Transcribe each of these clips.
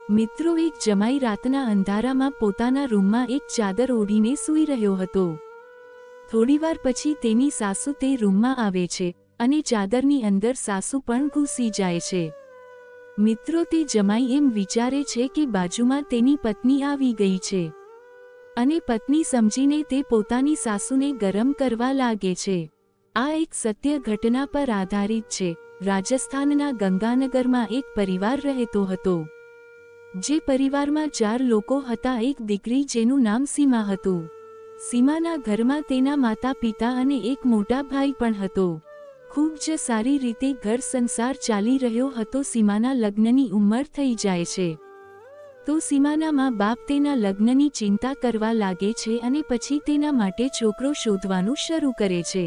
મિત્રો, એક જમાઈ રાતના અંધારામાં પોતાના રૂમમાં એક ચાદર ઓઢીને સૂઈ રહ્યો હતો. થોડીવાર પછી તેની સાસુ તે રૂમમાં આવે છે અને ચાદરની અંદર સાસુ પણ ઘૂસી જાય છે. મિત્રો, તે જમાઈ એમ વિચારે છે કે બાજુમાં તેની પત્ની આવી ગઈ છે અને પત્ની સમજીને તે પોતાની સાસુને ગરમ કરવા લાગે છે. આ એક સત્ય ઘટના પર આધારિત છે. રાજસ્થાનના ગંગાનગરમાં એક પરિવાર રહેતો હતો. જે પરિવારમાં 4 લોકો હતા. એક દીકરી જેનું નામ સીમા હતું. સીમાના ઘરમાં તેના માતા પિતા અને એક મોટા ભાઈ પણ હતો. ખૂબ જ સારી રીતે ઘર સંસાર ચાલી રહ્યો હતો. સીમાના લગ્નની ઉંમર થઈ જાય છે તો સીમાના મા બાપ તેના લગ્નની ચિંતા કરવા લાગે છે અને પછી તેના માટે છોકરો શોધવાનું શરૂ કરે છે.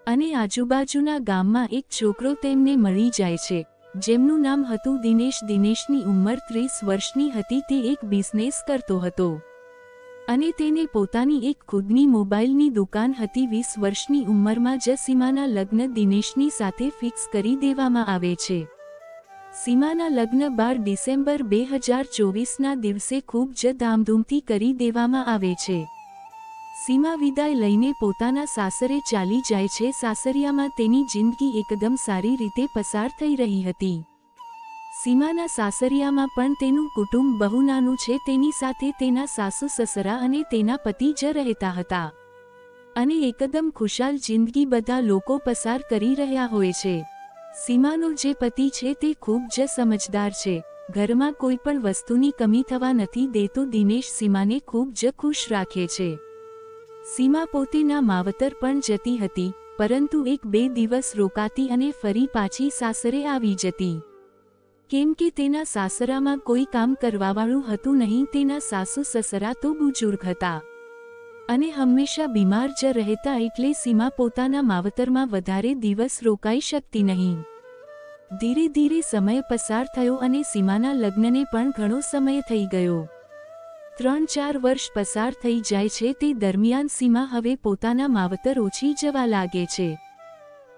અને આજુબાજુના ગામમાં એક છોકરો તેમને મળી જાય છે જેમનું નામ હતું દિનેશ. દિનેશની ઉંમર 30 વર્ષની હતી. તે એક બિઝનેસ કરતો હતો અને તેને પોતાની એક ખુદની મોબાઈલની દુકાન હતી. 20 વર્ષની ઉંમરમાં જ સીમાના લગ્ન દિનેશની સાથે ફિક્સ કરી દેવામાં આવે છે. સીમાના લગ્ન 12 ડિસેમ્બર 2024ના દિવસે ખૂબ જ ધામધૂમથી કરી દેવામાં આવે છે. સીમા વિદાય લઈને પોતાના સાસરે ચાલી જાય છે. સાસરિયામાં તેની જિંદગી એકદમ સારી રીતે પસાર થઈ રહી હતી. સીમાના સાસરિયામાં પણ તેનું કુટુંબ બહુ નાનું છે. તેની સાથે તેના સાસુ સસરા અને તેના પતિ જ રહેતા હતા અને એકદમ ખુશાલ જિંદગી બધા લોકો પસાર કરી રહ્યા હોય છે. સીમાનો જે પતિ છે તે ખૂબ જ સમજદાર છે. ઘરમાં કોઈ પણ વસ્તુની કમી થવા નથી દેતો. દિનેશ સીમાને ખૂબ જ ખુશ રાખે છે. સીમા પોતેના માવતર પણ જતી હતી, પરંતુ 1-2 દિવસ રોકાતી અને ફરી પાછી સાસરે આવી જતી. કેમ કે તેના સાસરામાં કોઈ કામ કરવાવાળું હતું નહીં. તેના સાસુ સસરા તો બુજુર્ગ હતા અને હંમેશા બીમાર જ રહેતા, એટલે સીમા પોતાના માવતરમાં વધારે દિવસ રોકાઈ શકતી નહીં. ધીરે ધીરે સમય પસાર થયો અને સીમાના લગ્નને પણ ઘણો સમય થઈ ગયો. 3-4 વર્ષ પસાર થઈ જાય છે. તે દરમિયાન સીમા હવે પોતાના માવતર ઓછી જવા લાગે છે.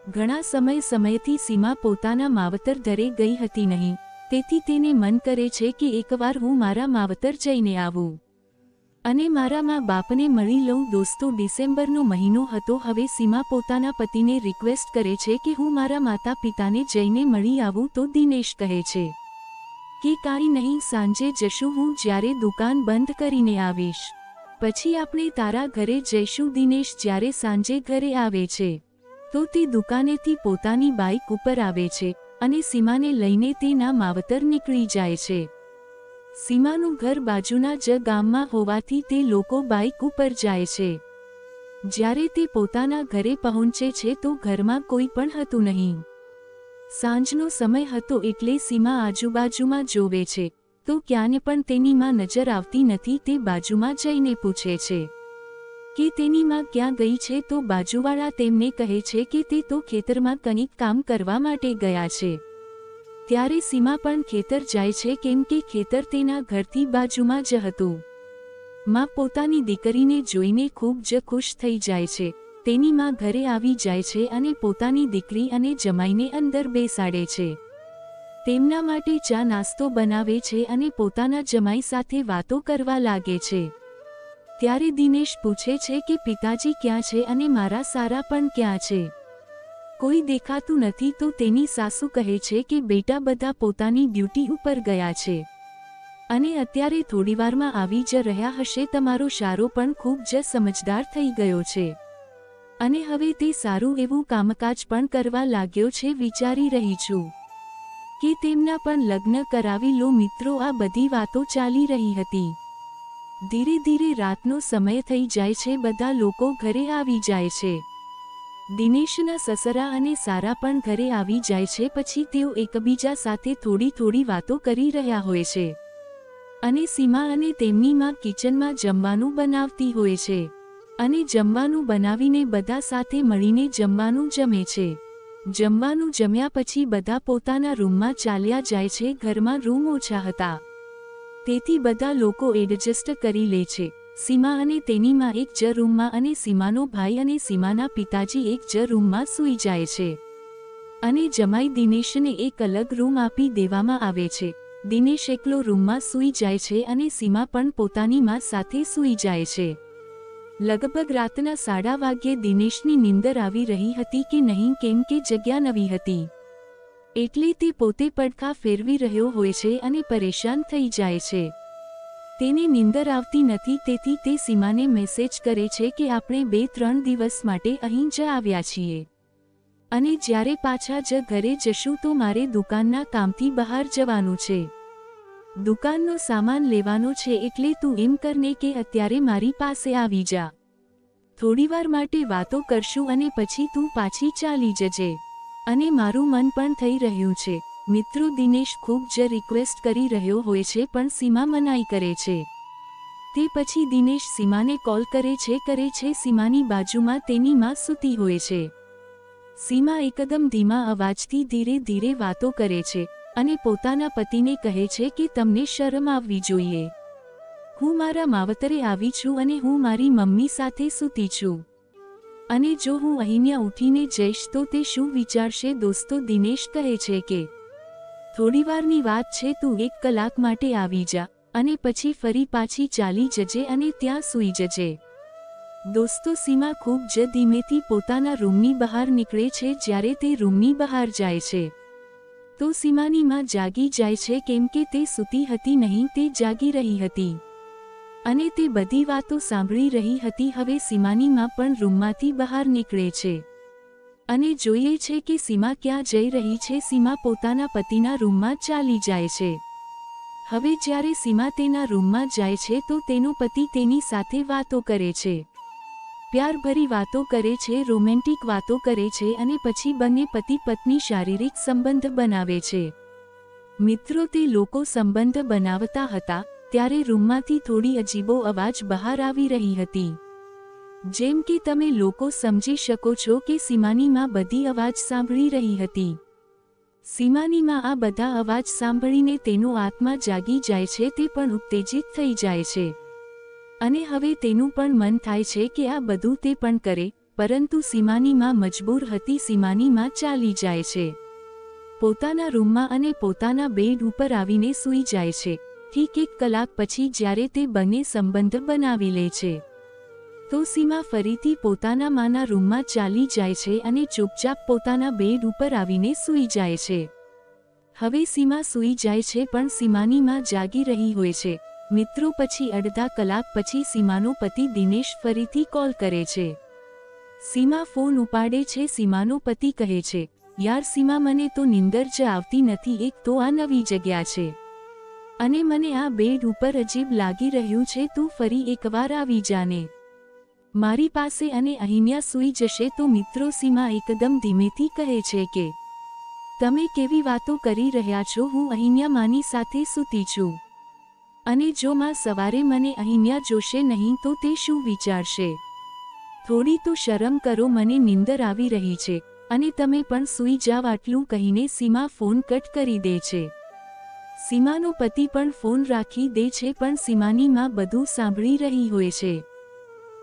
ઘણા સમયથી સીમા પોતાના માવતર ઘરે ગઈ હતી નહીં. તેથી તેને મન કરે છે કે એકવાર હું મારા માવતર જઈને આવું અને મારા મા બાપને મળી લઉં. દોસ્તો, ડિસેમ્બરનો મહિનો હતો. હવે સીમા પોતાના પતિને રિક્વેસ્ટ કરે છે કે હું મારા માતા પિતાને જઈને મળી આવું. તો દિનેશ કહે છે કે કાંઈ નહીં, સાંજે જશું. હું જ્યારે દુકાન બંધ કરીને આવીશ પછી આપણે તારા ઘરે જઈશું. દિનેશ જ્યારે સાંજે ઘરે આવે છે તો તે દુકાનેથી પોતાની બાઇક ઉપર આવે છે અને સીમાને લઈને તેના માવતર નીકળી જાય છે. સીમાનું ઘર બાજુના જ ગામમાં હોવાથી તે લોકો બાઇક ઉપર જાય છે. જ્યારે તે પોતાના ઘરે પહોંચે છે તો ઘરમાં કોઈ પણ હતું નહીં. સાંજનો સમય હતો એટલે સીમા આજુબાજુમાં જોવે છે તો ક્યાંય પણ તેની માં નજર આવતી નથી. તે બાજુમાં જઈને પૂછે છે કે તેની માં ક્યાં ગઈ છે તો બાજુવાળા તેમને કહે છે કે તે તો ખેતરમાં કંઈક કામ કરવા માટે ગયા છે. ત્યારે સીમા પણ ખેતર જાય છે કેમ કે ખેતર તેના ઘરથી બાજુમાં જ હતું. માં પોતાની દીકરીને જોઈને ખૂબ જ ખુશ થઈ જાય છે. તેની માં ઘરે આવી જાય છે અને પોતાની દીકરી અને જમાઈને અંદર બેસાડે છે. તેમના માટે ચા નાસ્તો બનાવે છે અને પોતાના જમાઈ સાથે વાતો કરવા લાગે છે. ત્યારે દિનેશ પૂછે છે કે પિતાજી ક્યાં છે અને મારા સારા પણ ક્યાં છે? કોઈ દેખાતું નથી. તો તેની સાસુ કહે છે કે બેટા, બધા પોતાની ડ્યુટી ઉપર ગયા છે અને અત્યારે થોડીવારમાં આવી જ રહ્યા હશે. તમારો શારો પણ ખૂબ જ સમજદાર થઈ ગયો છે અને હવે તે સારું એવું કામકાજ પણ કરવા લાગ્યો છે. વિચારી રહી છું કે તેમના પણ લગ્ન કરાવી લો. મિત્રો, આ બધી વાતો ચાલી રહી હતી. ધીરે ધીરે રાતનો સમય થઈ જાય છે. બધા લોકો ઘરે આવી જાય છે. દિનેશના સસરા અને સારા પણ ઘરે આવી જાય છે. પછી તેઓ એકબીજા સાથે થોડી વાતો કરી રહ્યા હોય છે અને સીમા અને તેમની માં કિચનમાં જમવાનું બનાવતી હોય છે અને જમવાનું બનાવીને બધા સાથે મળીને જમવાનું જમે છે. જમવાનું જમ્યા પછી બધા પોતાના રૂમમાં ચાલ્યા જાય છે. ઘરમાં રૂમ ઓછા હતા તેથી બધા લોકો એડજસ્ટ કરી લે છે. સીમા અને તેની માં એક જ રૂમમાં અને સીમાનો ભાઈ અને સીમાના પિતાજી એક જ રૂમમાં સૂઈ જાય છે અને જમાઈ દિનેશને એક અલગ રૂમ આપી દેવામાં આવે છે. દિનેશ એકલો રૂમમાં સૂઈ જાય છે અને સીમા પણ પોતાની માં સાથે સૂઈ જાય છે. લગભગ રાતના 7:30 વાગ્યે દિનેશની નીંદર આવી રહી હતી કે નહીં કેમ કે જગ્યા નવી હતી એટલે તે પોતે પડખા ફેરવી રહ્યો હોય છે અને પરેશાન થઈ જાય છે. તેને નીંદર આવતી નથી તેથી તે સીમાને મેસેજ કરે છે કે આપણે 2-3 દિવસ માટે અહીં જ આવ્યા છીએ અને જ્યારે પાછા ઘરે જશું તો મારે દુકાનના કામથી બહાર જવાનું છે. દુકાનનો સામાન લેવાનો છે એટલે તું એમ કરને કે અત્યારે મારી પાસે આવી જા. થોડીવાર માટે વાતો કરશું અને પછી તું પાછી ચાલી જજે અને મારું મન પણ થઈ રહ્યું છે. મિત્રો દિનેશ ખૂબ જ રિક્વેસ્ટ કરી રહ્યો હોય છે પણ સીમા મનાઈ કરે છે. તે પછી દિનેશ સીમાને કોલ કરે છે સીમાની બાજુમાં તેની માં સૂતી હોય છે. સીમા એકદમ ધીમા અવાજથી ધીરે ધીરે વાતો કરે છે અને પોતાના પતિને કહે છે કે તમને શરમ આવવી જોઈએ. હું મારા માવતરે આવી છું અને હું મારી મમ્મી સાથે સૂતી છું અને જો હું અહીંયા ઉઠીને જઈશ તો તે શું વિચારશે. દોસ્તો દિનેશ કહે છે કે થોડીવારની વાત છે, તું 1 કલાક માટે આવી જા અને પછી ફરી પાછી ચાલી જજે અને ત્યાં સૂઈ જજે. દોસ્તો સીમા ખૂબ જ ધીમેથી પોતાના રૂમની બહાર નીકળે છે. જ્યારે તે રૂમની બહાર જાય છે તો સીમાની માં જાગી જાય છે કેમ કે તે સૂતી હતી નહીં, તે જાગી રહી હતી અને તે બધી વાતો સાંભળી રહી હતી. હવે સીમાની માં પણ રૂમમાંથી બહાર નીકળે છે અને જોઈએ છે કે સીમા ક્યાં જઈ રહી છે. સીમા પોતાના પતિના રૂમમાં ચાલી જાય છે. હવે જ્યારે સીમા તેના રૂમમાં જાય છે તો તેનો પતિ તેની સાથે વાતો કરે છે, પ્યારભરી વાતો કરે છે, રોમેન્ટિક વાતો કરે છે અને પછી બંને પતિ પત્ની શારીરિક સંબંધ બનાવે છે. મિત્રો તે લોકો સંબંધ બનાવતા હતા ત્યારે રૂમમાંથી થોડી અજીબો અવાજ બહાર આવી રહી હતી. જેમ કે તમે લોકો સમજી શકો છો કે સીમાની માં બધી અવાજ સાંભળી રહી હતી. સીમાની માં આ બધા અવાજ સાંભળીને તેનો આત્મા જાગી જાય છે. તે પણ ઉત્તેજિત થઈ જાય છે અને હવે તેનું પણ મન થાય છે કે આ બધું તે પણ કરે, પરંતુ સીમાની માં મજબૂર હતી. સીમાની માં ચાલી જાય છે પોતાના રૂમમાં અને પોતાના બેડ ઉપર આવીને સૂઈ જાય છે. ઠીક 1 કલાક પછી જ્યારે તે બંને સંબંધ બનાવી લે છે તો સીમા ફરીથી પોતાના માના રૂમમાં ચાલી જાય છે અને ચૂપચાપ પોતાના બેડ ઉપર આવીને સૂઈ જાય છે. હવે સીમા સૂઈ જાય છે પણ સીમાની માં જાગી રહી હોય છે. મિત્રો પછી અડધા કલાક પછી સીમાનો પતિ દિનેશ ફરીથી કોલ કરે છે. સીમા ફોન ઉપાડે છે. સીમાનો પતિ કહે છે, યાર સીમા, મને તો નીંદર જ આવતી નથી. એક તો આ નવી જગ્યા છે અને મને આ બેડ ઉપર અજીબ લાગી રહ્યું છે. તું ફરી એકવાર આવી જાને મારી પાસે અને અહીંયા સૂઈ જશે તો. મિત્રો સીમા એકદમ ધીમેથી કહે છે કે તમે કેવી વાતો કરી રહ્યા છો? હું અહીંયા માની સાથે સૂતી છું અને જો માં સવારે મને અહીંયા જોશે નહીં તો તે શું વિચારશે? થોડી તો શરમ કરો, મને નીંદર આવી રહી છે અને તમે પણ સૂઈ જાવ. આટલું કહીને સીમા ફોન કટ કરી દે છે. સીમાનો પતિ પણ ફોન રાખી દે છે પણ સીમાની માં બધું સાંભળી રહી હોય છે.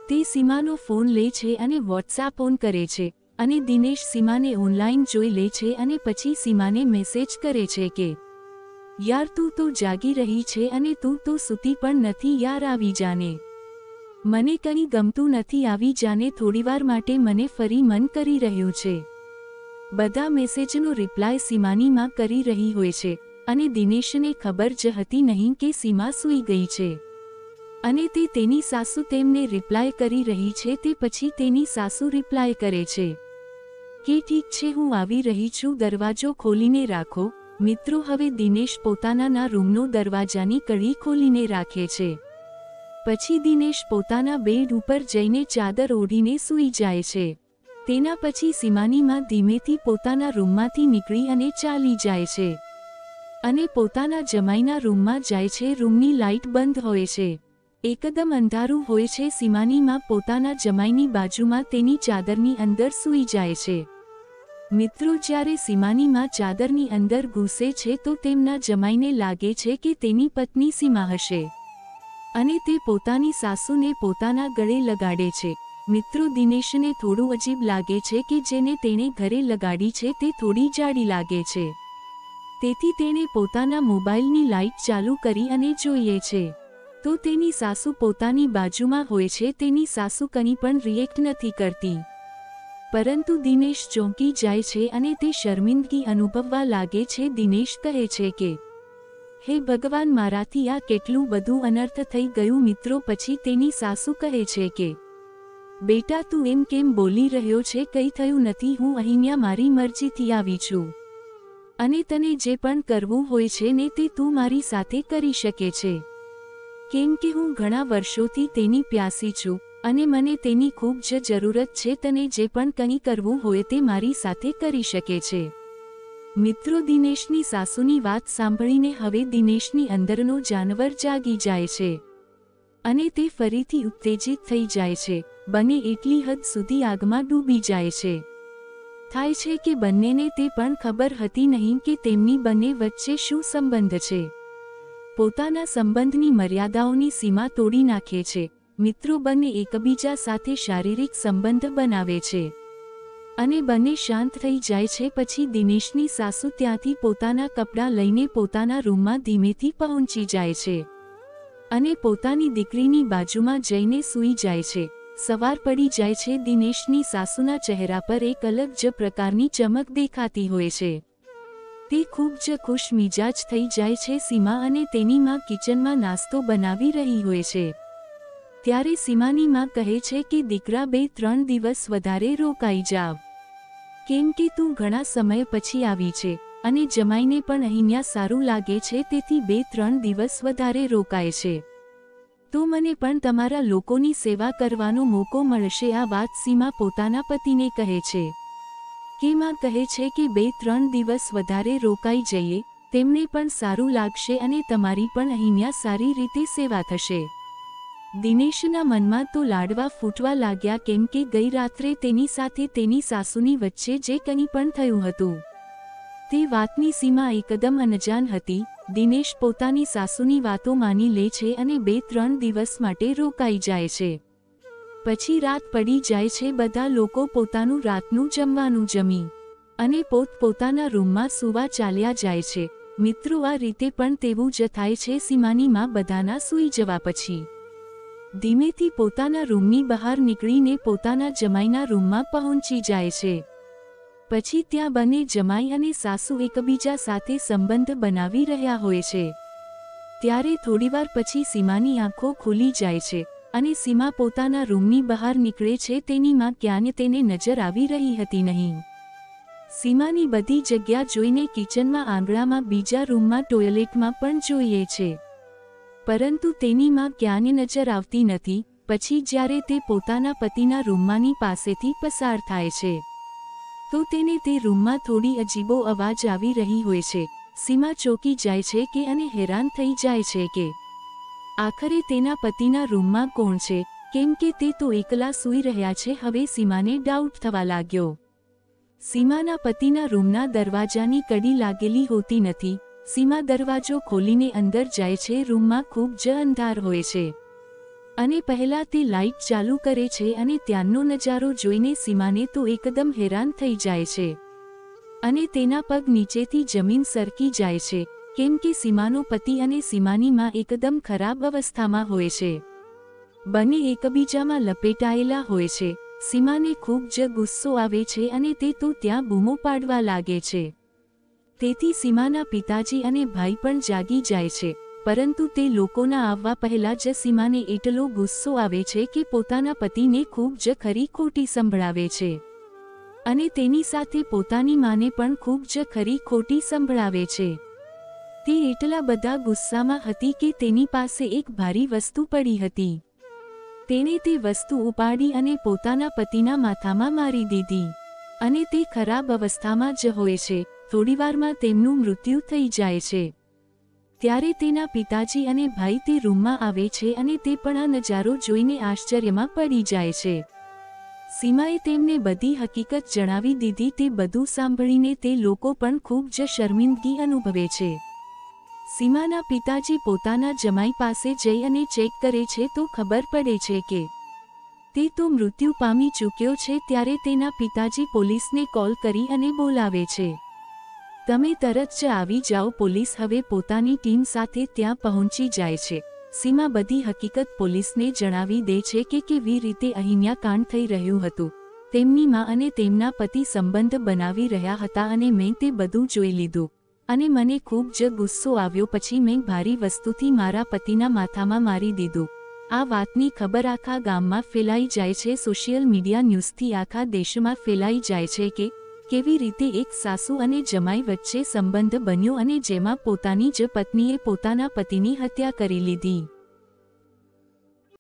તે સીમાનો ફોન લે છે અને વોટ્સએપ ઓન કરે છે અને દિનેશ સીમાને ઓનલાઈન જોઈ લે છે અને પછી સીમાને મેસેજ કરે છે કે યાર તું તો જાગી રહી છે અને તું તો સૂતી પણ નથી. યાર આવી જાને, મને કંઈ ગમતું નથી. આવી જાને થોડીવાર માટે, મને ફરી મન કરી રહ્યું છે. બધા મેસેજનો રિપ્લાય સીમાની માં કરી રહી હોય છે અને દિનેશને ખબર જ હતી નહીં કે સીમા સૂઈ ગઈ છે અને તે તેની સાસુ તેમને રિપ્લાય કરી રહી છે. તે પછી તેની સાસુ રિપ્લાય કરે છે કે ઠીક છે, હું આવી રહી છું, દરવાજો ખોલીને રાખો. મિત્રો હવે દિનેશ પોતાના રૂમનો દરવાજાની કડી ખોલીને રાખે છે. પછી દિનેશ પોતાના બેડ ઉપર જઈને ચાદર ઓઢીને સૂઈ જાય છે. તેના પછી સીમાની માં ધીમેથી પોતાના રૂમમાંથી નીકળી અને ચાલી જાય છે અને પોતાના જમાઈના રૂમમાં જાય છે. રૂમની લાઇટ બંધ હોય છે, એકદમ અંધારું હોય છે. સીમાની માં પોતાના જમાઈની બાજુમાં તેની ચાદરની અંદર સૂઈ જાય છે. મિત્રો જ્યારે સીમાની માં ચાદરની અંદર ઘૂસે છે તો તેમના જમાઈને લાગે છે કે તેની પત્ની સીમા હશે અને તે પોતાની સાસુને પોતાના ગળે લગાડે છે. મિત્રો દિનેશને થોડું અજીબ લાગે છે કે જેને તેણે ઘરે લગાડી છે તે થોડી જાડી લાગે છે. તેથી તેણે પોતાના મોબાઈલની લાઇટ ચાલુ કરી અને જોઈએ છે તો તેની સાસુ પોતાની બાજુમાં હોય છે. તેની સાસુ કંઈ પણ રિએક્ટ નથી કરતી, પરંતુ દિનેશ ચોંકી જાય છે અને તે શર્મિંદગી અનુભવવા લાગે છે. દિનેશ કહે છે કે હે ભગવાન, મારાથી આ કેટલું બધું અનર્થ થઈ ગયું. મિત્રો, પછી તેની સાસુ કહે છે કે બેટા, તું એમ કેમ બોલી રહ્યો છે? કંઈ થયું નથી. હું અહીંયા મારી મરજીથી આવી છું અને તને જે પણ કરવું હોય છે ને તે તું મારી સાથે કરી શકે છે, કેમ કે હું ઘણા વર્ષોથી તેની પ્યાસી છું અને મને તેની ખૂબ જ જરૂરત છે. તને જે પણ કંઈ કરવું હોય તે મારી સાથે કરી શકે છે. મિત્રો, દિનેશની સાસુની વાત સાંભળીને હવે દિનેશની અંદરનો જાનવર જાગી જાય છે અને તે ફરીથી ઉત્તેજિત થઈ જાય છે. બને એટલી હદ સુધી આગમાં ડૂબી જાય છે. થાય છે કે બંનેને તે પણ ખબર હતી નહીં કે તેમની બંને વચ્ચે શું સંબંધ છે. પોતાના સંબંધની મર્યાદાઓની સીમા તોડી નાખે છે. મિત્રો, બંને એકબીજા સાથે શારીરિક સંબંધ બનાવે છે અને બંને શાંત થઈ જાય છે. પછી દિનેશની સાસુ ત્યાંથી પોતાના કપડાં લઈને પોતાના રૂમમાં ધીમેથી પહોંચી જાય છે અને પોતાની દીકરીની બાજુમાં જઈને સૂઈ જાય છે. સવાર પડી જાય છે. દિનેશની સાસુના ચહેરા પર એક અલગ જ પ્રકારની ચમક દેખાતી હોય છે. તે ખૂબ જ ખુશ મિજાજ થઈ જાય છે. સીમા અને તેની માં કિચનમાં નાસ્તો બનાવી રહી હોય છે ત્યારે સીમાની માં કહે છે કે દીકરા, 2-3 દિવસ વધારે રોકાઈ જાવ, કેમ કે તું ઘણા સમય પછી આવી છે અને જમાઈને પણ અહીંયા સારું લાગે છે, તેથી 2-3 દિવસ વધારે રોકાય છે તો મને પણ તમારા લોકોની સેવા કરવાનો મોકો મળશે. આ વાત સીમા પોતાના પતિને કહે છે કે માં કહે છે કે 2-3 દિવસ વધારે રોકાઈ જઈએ, તેમને પણ સારું લાગશે અને તમારી પણ અહીંયા સારી રીતે સેવા થશે. દિનેશના મનમાં તો લાડવા ફૂટવા લાગ્યા, કેમ કે ગઈ રાત્રે તેની સાથે તેની સાસુની વચ્ચે જે કંઈ પણ થયું હતું તે વાતની સીમા એકદમ અનજાન હતી. દિનેશ પોતાની સાસુની વાતો માની લે છે અને 2-3 દિવસ માટે રોકાઈ જાય છે. પછી રાત પડી જાય છે. બધા લોકો પોતાનું રાતનું જમવાનું જમી અને પોતપોતાના રૂમમાં સૂવા ચાલ્યા જાય છે. મિત્રો, આ રીતે પણ તેવું જ થાય છે. સીમાની માં બધાના સૂઈ જવા પછી ધીમેથી પોતાના રૂમની બહાર નીકળીને પોતાના જમાઈના રૂમમાં પહોંચી જાય છે. પછી ત્યાં બંને જમાઈ અને સાસુ એકબીજા સાથે સંબંધ બનાવી રહ્યા હોય છે. ત્યારે થોડીવાર પછી સીમાની આંખો ખુલી જાય છે અને સીમા પોતાના રૂમની બહાર નીકળે છે. તેની માં ક્યાંય તેને નજર આવી રહી હતી નહીં. સીમાની બધી જગ્યા જોઈને કિચનમાં, આંગણામાં, બીજા રૂમમાં, ટોયલેટમાં પણ જોઈએ છે, પરંતુ તેની માં ક્યાંય નજર આવતી નથી. પછી જ્યારે તે પોતાના પતિના રૂમમાંની પાસેથી પસાર થાય છે તો તેને તે રૂમમાં થોડી અજીબો અવાજ આવી રહી હોય છે. સીમા ચોંકી જાય છે કે અને હેરાન થઈ જાય છે કે આખરે તેના પતિના રૂમમાં કોણ છે, કેમ કે તે તો એકલા સૂઈ રહ્યા છે. હવે સીમાને ડાઉટ થવા લાગ્યો. સીમાના પતિના રૂમના દરવાજાની કડી લાગેલી હોતી નથી. સીમા દરવાજો ખોલીને અંદર જાય છે. રૂમમાં ખૂબ જ અંધાર હોય છે અને પહેલા તે લાઇટ ચાલુ કરે છે અને ત્યાંનો નજારો જોઈને સીમાને તો એકદમ હેરાન થઈ જાય છે અને તેના પગ નીચેથી જમીન સરકી જાય છે, કેમ કે સીમાનો પતિ અને સીમાની માં એકદમ ખરાબ અવસ્થામાં હોય છે. બંને એકબીજામાં લપેટાયેલા હોય છે. સીમાને ખૂબ જ ગુસ્સો આવે છે અને તે તો ત્યાં બૂમો પાડવા લાગે છે. તેથી સીમાના પિતાજી અને ભાઈ પણ જાગી જાય છે, પરંતુ તે લોકોના આવવા પહેલા જ સીમાને એટલો ગુસ્સો આવે છે કે પોતાના પતિને ખૂબ જ ખરી ખોટી સંભળાવે છે અને તેની સાથે પોતાની માને પણ ખૂબ જ ખરી ખોટી સંભળાવે છે. તે એટલા બધા ગુસ્સામાં હતી કે તેની પાસે એક ભારી વસ્તુ પડી હતી. તેણે તે વસ્તુ ઉપાડી અને પોતાના પતિના માથામાં મારી દીધી અને તે ખરાબ અવસ્થામાં જ હોય છે. થોડીવારમાં તેમનું મૃત્યુ થઈ જાય છે. ત્યારે તેના પિતાજી અને ભાઈ તે રૂમમાં આવે છે અને તે પણ આ નજારો જોઈને આશ્ચર્યમાં પડી જાય છે. સીમાએ તેમને બધી હકીકત જણાવી દીધી. તે બધું સાંભળીને તે લોકો પણ ખૂબ જ શર્મિંદગી અનુભવે છે. સીમાના પિતાજી પોતાના જમાઈ પાસે જઈ અને ચેક કરે છે તો ખબર પડે છે કે તે તો મૃત્યુ પામી ચૂક્યો છે. ત્યારે તેના પિતાજી પોલીસને કોલ કરી અને બોલાવે છે. તમે તરત જ આવી જાઓ. પોલીસ હવે પોતાની ટીમ સાથે ત્યાં પહોંચી જાય છે. સીમા બધી હકીકત પોલીસને જણાવી દે છે કે કેવી રીતે અહીંયા કાંડ થઈ રહ્યું હતું. તેમની માં અને તેમના પતિ સંબંધ બનાવી રહ્યા હતા અને મેં તે બધું જોઈ લીધું અને મને ખૂબ જ ગુસ્સો આવ્યો. પછી મેં ભારી વસ્તુથી મારા પતિના માથામાં મારી દીધું. આ વાતની ખબર આખા ગામમાં ફેલાઈ જાય છે. સોશિયલ મીડિયા ન્યૂઝથી આખા દેશમાં ફેલાઈ જાય છે કે કેવી રીતે એક સાસુ અને જમાઈ વચ્ચે સંબંધ બન્યો અને જેમાં પોતાની જ પત્નીએ પોતાના પતિની હત્યા કરી લીધી.